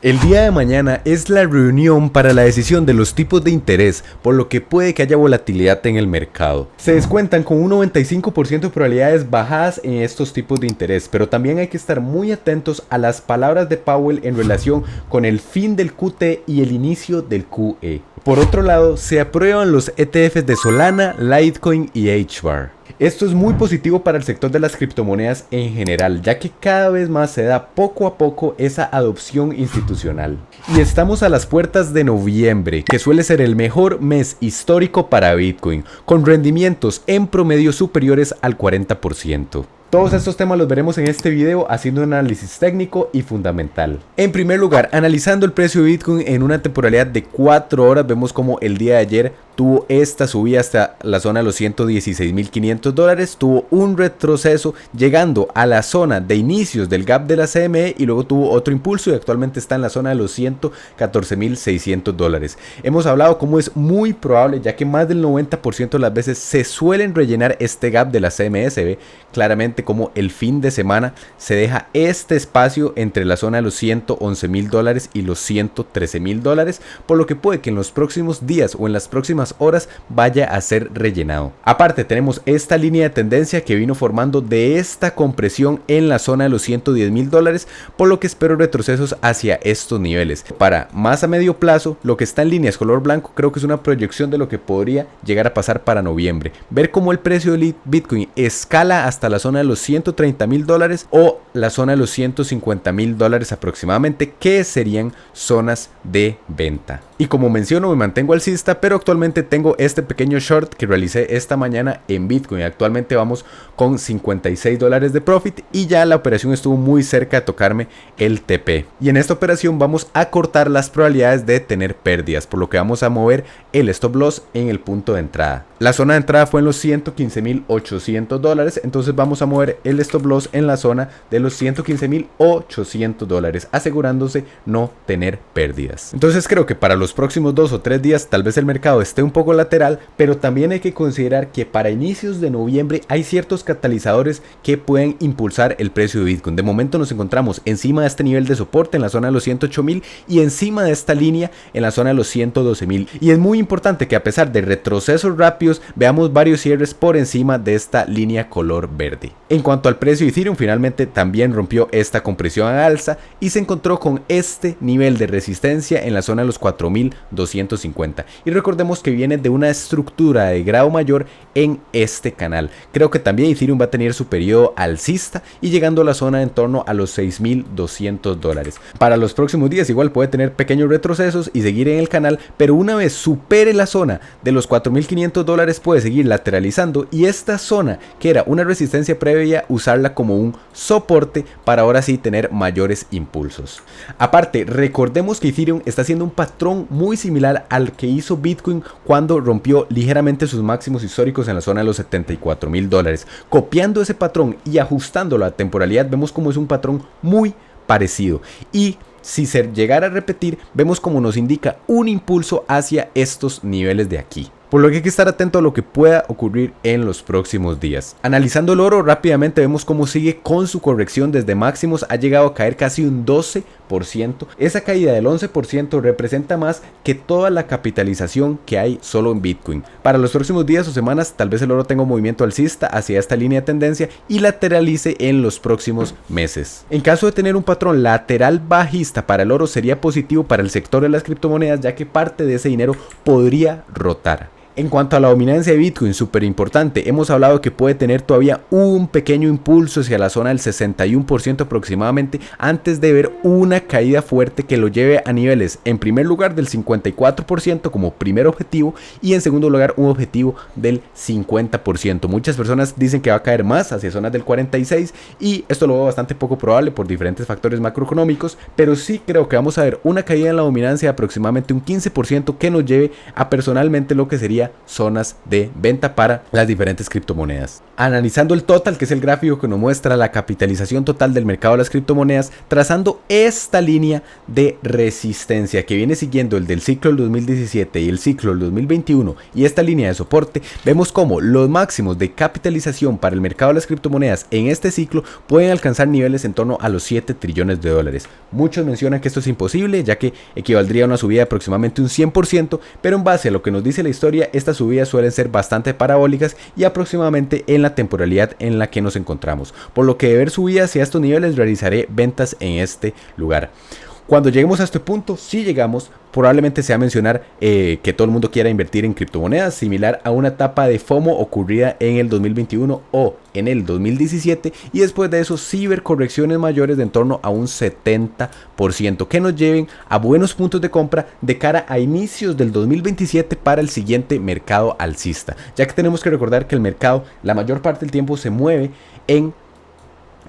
El día de mañana es la reunión para la decisión de los tipos de interés, por lo que puede que haya volatilidad en el mercado. Se descuentan con un 95% de probabilidades bajadas en estos tipos de interés, pero también hay que estar muy atentos a las palabras de Powell en relación con el fin del QT y el inicio del QE. Por otro lado, se aprueban los ETFs de Solana, Litecoin y HBAR. Esto es muy positivo para el sector de las criptomonedas en general, ya que cada vez más se da poco a poco esa adopción institucional. Y estamos a las puertas de noviembre, que suele ser el mejor mes histórico para Bitcoin, con rendimientos en promedio superiores al 40%. Todos estos temas los veremos en este video haciendo un análisis técnico y fundamental. En primer lugar, analizando el precio de Bitcoin en una temporalidad de 4 horas, vemos como el día de ayer tuvo esta subida hasta la zona de los $116.500, tuvo un retroceso llegando a la zona de inicios del gap de la CME y luego tuvo otro impulso y actualmente está en la zona de los $114.600. Hemos hablado cómo es muy probable, ya que más del 90% de las veces se suelen rellenar este gap de la CME. Se ve claramente como el fin de semana se deja este espacio entre la zona de los $111.000 y los $113.000, por lo que puede que en los próximos días o en las próximas horas vaya a ser rellenado. Aparte, tenemos esta línea de tendencia que vino formando de esta compresión en la zona de los $110.000, por lo que espero retrocesos hacia estos niveles. Para más a medio plazo, lo que está en líneas color blanco creo que es una proyección de lo que podría llegar a pasar para noviembre. Ver cómo el precio del Bitcoin escala hasta la zona de los $130.000 o la zona de los $150.000 aproximadamente, que serían zonas de venta. Y como menciono, me mantengo alcista, pero actualmente tengo este pequeño short que realicé esta mañana en Bitcoin. Actualmente vamos con $56 de profit y ya la operación estuvo muy cerca de tocarme el TP. Y en esta operación vamos a cortar las probabilidades de tener pérdidas, por lo que vamos a mover el stop loss en el punto de entrada. La zona de entrada fue en los $115.800, entonces vamos a mover el stop loss en la zona de los $115.800, asegurándose no tener pérdidas. Entonces creo que para los próximos 2 o 3 días tal vez el mercado esté un poco lateral, pero también hay que considerar que para inicios de noviembre hay ciertos catalizadores que pueden impulsar el precio de Bitcoin. De momento nos encontramos encima de este nivel de soporte en la zona de los 108.000 y encima de esta línea en la zona de los 112.000. Y es muy importante que a pesar de retrocesos rápidos veamos varios cierres por encima de esta línea color verde. En cuanto al precio de Ethereum, finalmente también rompió esta compresión a alza y se encontró con este nivel de resistencia en la zona de los 4.250. Y recordemos que viene de una estructura de grado mayor en este canal. Creo que también Ethereum va a tener su periodo alcista y llegando a la zona en torno a los $6.200. Para los próximos días igual puede tener pequeños retrocesos y seguir en el canal, pero una vez supere la zona de los $4.500 puede seguir lateralizando y esta zona, que era una resistencia previa, usarla como un soporte para ahora sí tener mayores impulsos. Aparte, recordemos que Ethereum está haciendo un patrón muy similar al que hizo Bitcoin cuando rompió ligeramente sus máximos históricos en la zona de los $74.000. Copiando ese patrón y ajustándolo a temporalidad, vemos como es un patrón muy parecido. Y si se llegara a repetir, vemos como nos indica un impulso hacia estos niveles de aquí. Por lo que hay que estar atento a lo que pueda ocurrir en los próximos días. Analizando el oro rápidamente vemos cómo sigue con su corrección desde máximos, ha llegado a caer casi un 12%. Esa caída del 11% representa más que toda la capitalización que hay solo en Bitcoin. Para los próximos días o semanas tal vez el oro tenga un movimiento alcista hacia esta línea de tendencia y lateralice en los próximos meses. En caso de tener un patrón lateral bajista para el oro sería positivo para el sector de las criptomonedas, ya que parte de ese dinero podría rotar. En cuanto a la dominancia de Bitcoin, súper importante, hemos hablado que puede tener todavía un pequeño impulso hacia la zona del 61% aproximadamente antes de ver una caída fuerte que lo lleve a niveles en primer lugar del 54% como primer objetivo y en segundo lugar un objetivo del 50%. Muchas personas dicen que va a caer más hacia zonas del 46% y esto lo veo bastante poco probable por diferentes factores macroeconómicos, pero sí creo que vamos a ver una caída en la dominancia de aproximadamente un 15% que nos lleve a personalmente lo que sería hacia zonas de venta para las diferentes criptomonedas. Analizando el total, que es el gráfico que nos muestra la capitalización total del mercado de las criptomonedas, trazando esta línea de resistencia que viene siguiendo el del ciclo del 2017 y el ciclo del 2021 y esta línea de soporte, vemos como los máximos de capitalización para el mercado de las criptomonedas en este ciclo pueden alcanzar niveles en torno a los 7 trillones de dólares. Muchos mencionan que esto es imposible, ya que equivaldría a una subida de aproximadamente un 100%, pero en base a lo que nos dice la historia, estas subidas suelen ser bastante parabólicas y aproximadamente en la temporalidad en la que nos encontramos, por lo que de ver subidas hacia estos niveles realizaré ventas en este lugar. Cuando lleguemos a este punto, si llegamos, probablemente sea mencionar que todo el mundo quiera invertir en criptomonedas, similar a una etapa de FOMO ocurrida en el 2021 o en el 2017, y después de eso cibercorrecciones mayores de en torno a un 70% que nos lleven a buenos puntos de compra de cara a inicios del 2027 para el siguiente mercado alcista, ya que tenemos que recordar que el mercado la mayor parte del tiempo se mueve en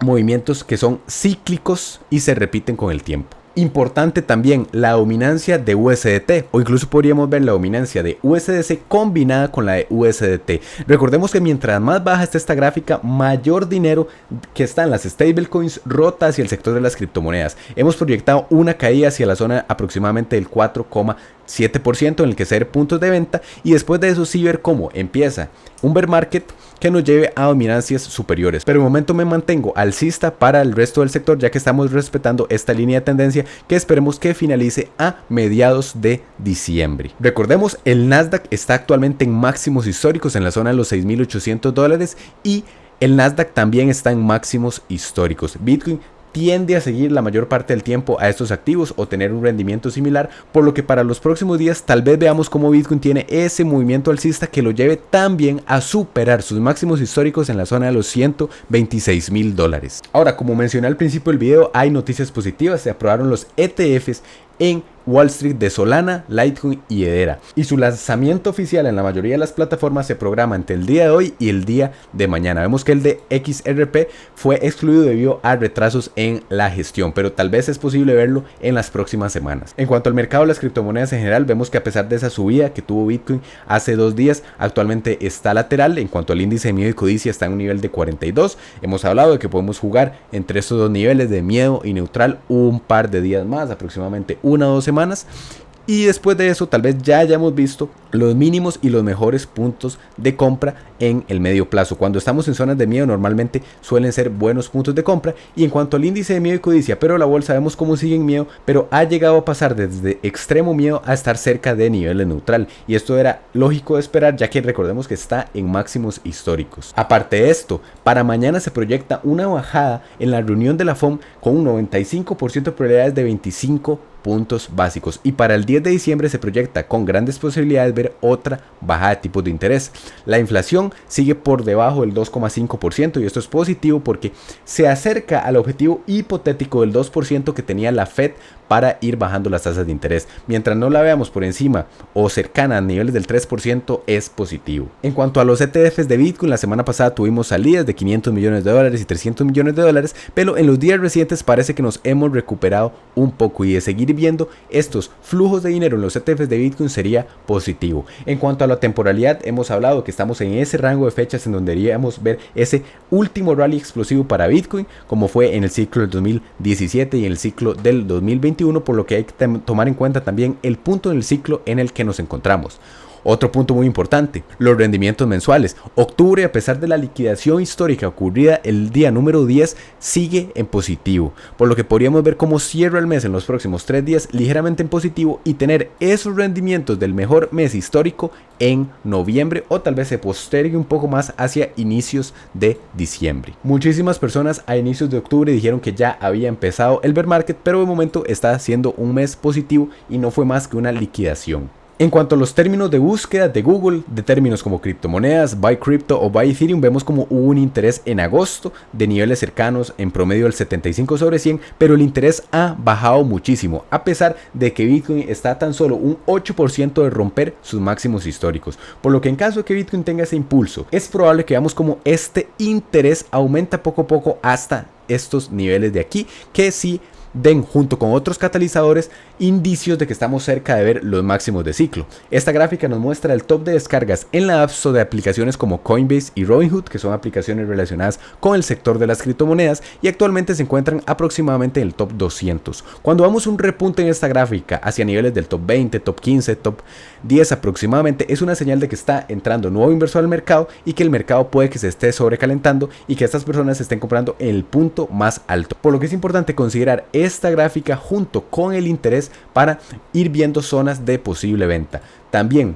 movimientos que son cíclicos y se repiten con el tiempo. Importante también la dominancia de USDT, o incluso podríamos ver la dominancia de USDC combinada con la de USDT. Recordemos que mientras más baja está esta gráfica, mayor dinero que está en las stablecoins rota hacia el sector de las criptomonedas. Hemos proyectado una caída hacia la zona aproximadamente del 4,7% en el que ser puntos de venta, y después de eso sí ver cómo empieza un bear market que nos lleve a dominancias superiores, pero de momento me mantengo alcista para el resto del sector, ya que estamos respetando esta línea de tendencia que esperemos que finalice a mediados de diciembre. Recordemos, el Nasdaq está actualmente en máximos históricos en la zona de los $6,800 y el Nasdaq también está en máximos históricos. Bitcoin tiende a seguir la mayor parte del tiempo a estos activos o tener un rendimiento similar, por lo que para los próximos días tal vez veamos cómo Bitcoin tiene ese movimiento alcista que lo lleve también a superar sus máximos históricos en la zona de los $126,000. Ahora, como mencioné al principio del video, hay noticias positivas. Se aprobaron los ETFs en Wall Street de Solana, Litecoin y Hedera, y su lanzamiento oficial en la mayoría de las plataformas se programa entre el día de hoy y el día de mañana. Vemos que el de XRP fue excluido debido a retrasos en la gestión, pero tal vez es posible verlo en las próximas semanas. En cuanto al mercado de las criptomonedas en general, vemos que a pesar de esa subida que tuvo Bitcoin hace 2 días, actualmente está lateral. En cuanto al índice de miedo y codicia, está en un nivel de 42. Hemos hablado de que podemos jugar entre estos dos niveles de miedo y neutral un par de días más, aproximadamente 1 o 2 semanas, y después de eso tal vez ya hayamos visto los mínimos y los mejores puntos de compra en el medio plazo. Cuando estamos en zonas de miedo normalmente suelen ser buenos puntos de compra. Y en cuanto al índice de miedo y codicia, pero la bolsa, vemos cómo sigue en miedo, pero ha llegado a pasar desde extremo miedo a estar cerca de niveles neutral, y esto era lógico de esperar, ya que recordemos que está en máximos históricos. Aparte de esto, para mañana se proyecta una bajada en la reunión de la FOM con un 95% de probabilidades de 25 puntos básicos, y para el 10 de diciembre se proyecta con grandes posibilidades ver otra bajada de tipos de interés. La inflación sigue por debajo del 2,5% y esto es positivo porque se acerca al objetivo hipotético del 2% que tenía la Fed para ir bajando las tasas de interés. Mientras no la veamos por encima o cercana a niveles del 3%, es positivo. En cuanto a los ETFs de Bitcoin, la semana pasada tuvimos salidas de $500 millones y $300 millones, pero en los días recientes parece que nos hemos recuperado un poco, y de seguir viendo estos flujos de dinero en los ETFs de Bitcoin sería positivo. En cuanto a la temporalidad, hemos hablado que estamos en ese rango de fechas en donde deberíamos ver ese último rally explosivo para Bitcoin, como fue en el ciclo del 2017 y en el ciclo del 2021, por lo que hay que tomar en cuenta también el punto del ciclo en el que nos encontramos. Otro punto muy importante, los rendimientos mensuales. Octubre, a pesar de la liquidación histórica ocurrida el día número 10, sigue en positivo, por lo que podríamos ver cómo cierra el mes en los próximos 3 días ligeramente en positivo y tener esos rendimientos del mejor mes histórico en noviembre, o tal vez se postergue un poco más hacia inicios de diciembre. Muchísimas personas a inicios de octubre dijeron que ya había empezado el bear market, pero de momento está siendo un mes positivo y no fue más que una liquidación. En cuanto a los términos de búsqueda de Google, de términos como criptomonedas, buy crypto o buy Ethereum, vemos como hubo un interés en agosto de niveles cercanos en promedio del 75/100, pero el interés ha bajado muchísimo, a pesar de que Bitcoin está tan solo un 8% de romper sus máximos históricos, por lo que en caso de que Bitcoin tenga ese impulso, es probable que veamos como este interés aumenta poco a poco hasta estos niveles de aquí, que sí den junto con otros catalizadores indicios de que estamos cerca de ver los máximos de ciclo. Esta gráfica nos muestra el top de descargas en la App Store de aplicaciones como Coinbase y Robinhood, que son aplicaciones relacionadas con el sector de las criptomonedas y actualmente se encuentran aproximadamente en el top 200. Cuando vamos un repunte en esta gráfica hacia niveles del top 20, top 15, top 10 aproximadamente, es una señal de que está entrando nuevo inversor al mercado y que el mercado puede que se esté sobrecalentando y que estas personas estén comprando en el punto más alto. Por lo que es importante considerar esta gráfica junto con el interés para ir viendo zonas de posible venta. También,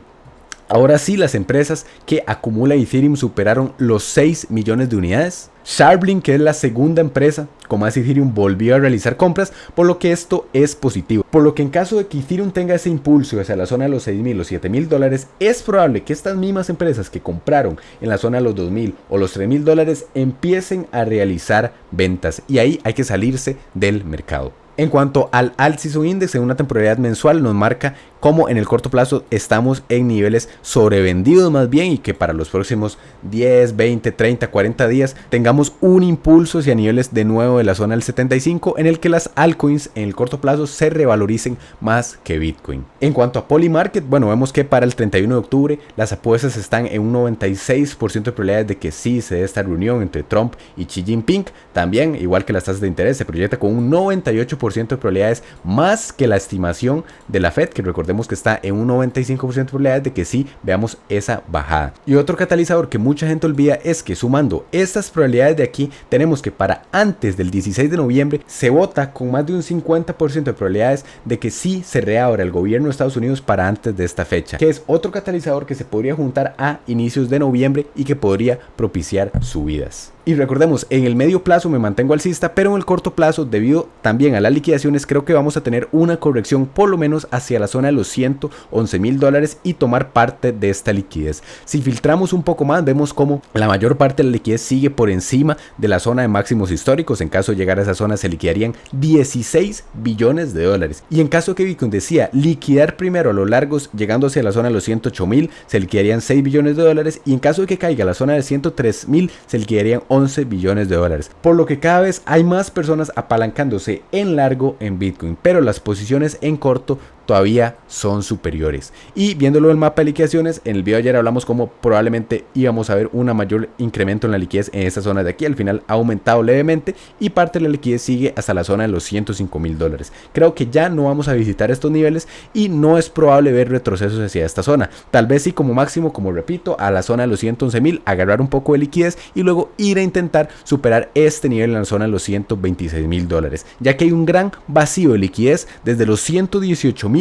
ahora sí, las empresas que acumulan Ethereum superaron los 6 millones de unidades. Sharplink, que es la segunda empresa con más Ethereum, volvió a realizar compras, por lo que esto es positivo. Por lo que en caso de que Ethereum tenga ese impulso hacia la zona de los 6.000 o 7.000 dólares, es probable que estas mismas empresas que compraron en la zona de los 2.000 o los 3.000 dólares empiecen a realizar ventas y ahí hay que salirse del mercado. En cuanto al Alt-Season Index, en una temporalidad mensual nos marca cómo en el corto plazo estamos en niveles sobrevendidos más bien y que para los próximos 10, 20, 30, 40 días tengamos un impulso hacia niveles de nuevo de la zona del 75 en el que las altcoins en el corto plazo se revaloricen más que Bitcoin. En cuanto a Polymarket, bueno, vemos que para el 31 de octubre las apuestas están en un 96% de probabilidades de que sí se dé esta reunión entre Trump y Xi Jinping. También, igual que las tasas de interés, se proyecta con un 98% de probabilidades más que la estimación de la Fed, que recordemos que está en un 95% de probabilidades de que sí veamos esa bajada. Y otro catalizador que mucha gente olvida es que sumando estas probabilidades de aquí, tenemos que para antes del 16 de noviembre se vota con más de un 50% de probabilidades de que sí se reabra el gobierno de Estados Unidos para antes de esta fecha, que es otro catalizador que se podría juntar a inicios de noviembre y que podría propiciar subidas. Y recordemos, en el medio plazo me mantengo alcista, pero en el corto plazo, debido también a las liquidaciones, creo que vamos a tener una corrección por lo menos hacia la zona de los 111.000 dólares y tomar parte de esta liquidez. Si filtramos un poco más, vemos como la mayor parte de la liquidez sigue por encima de la zona de máximos históricos. En caso de llegar a esa zona se liquidarían 16 billones de dólares. Y en caso que Bitcoin decía liquidar primero a los largos, llegando hacia la zona de los 108.000, se liquidarían 6 billones de dólares. Y en caso de que caiga a la zona de 103.000, se liquidarían 11 billones de dólares, por lo que cada vez hay más personas apalancándose en largo en Bitcoin, pero las posiciones en corto todavía son superiores. Y viéndolo en el mapa de liquidaciones, en el video de ayer hablamos como probablemente íbamos a ver un mayor incremento en la liquidez en esta zona de aquí. Al final ha aumentado levemente y parte de la liquidez sigue hasta la zona de los 105.000 dólares. Creo que ya no vamos a visitar estos niveles y no es probable ver retrocesos hacia esta zona. Tal vez sí, como máximo, como repito, a la zona de los 111.000, agarrar un poco de liquidez y luego ir a intentar superar este nivel en la zona de los 126.000 dólares, ya que hay un gran vacío de liquidez desde los 118.000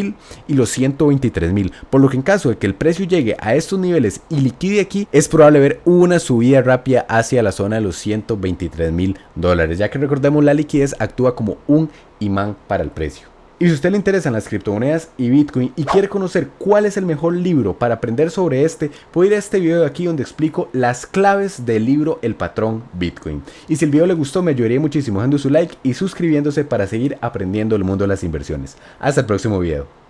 y los 123.000, por lo que en caso de que el precio llegue a estos niveles y liquide aquí, es probable ver una subida rápida hacia la zona de los 123.000 dólares, ya que recordemos la liquidez actúa como un imán para el precio. Y si a usted le interesan las criptomonedas y Bitcoin y quiere conocer cuál es el mejor libro para aprender sobre este, puede ir a este video de aquí donde explico las claves del libro El Patrón Bitcoin. Y si el video le gustó, me ayudaría muchísimo dejando su like y suscribiéndose para seguir aprendiendo el mundo de las inversiones. Hasta el próximo video.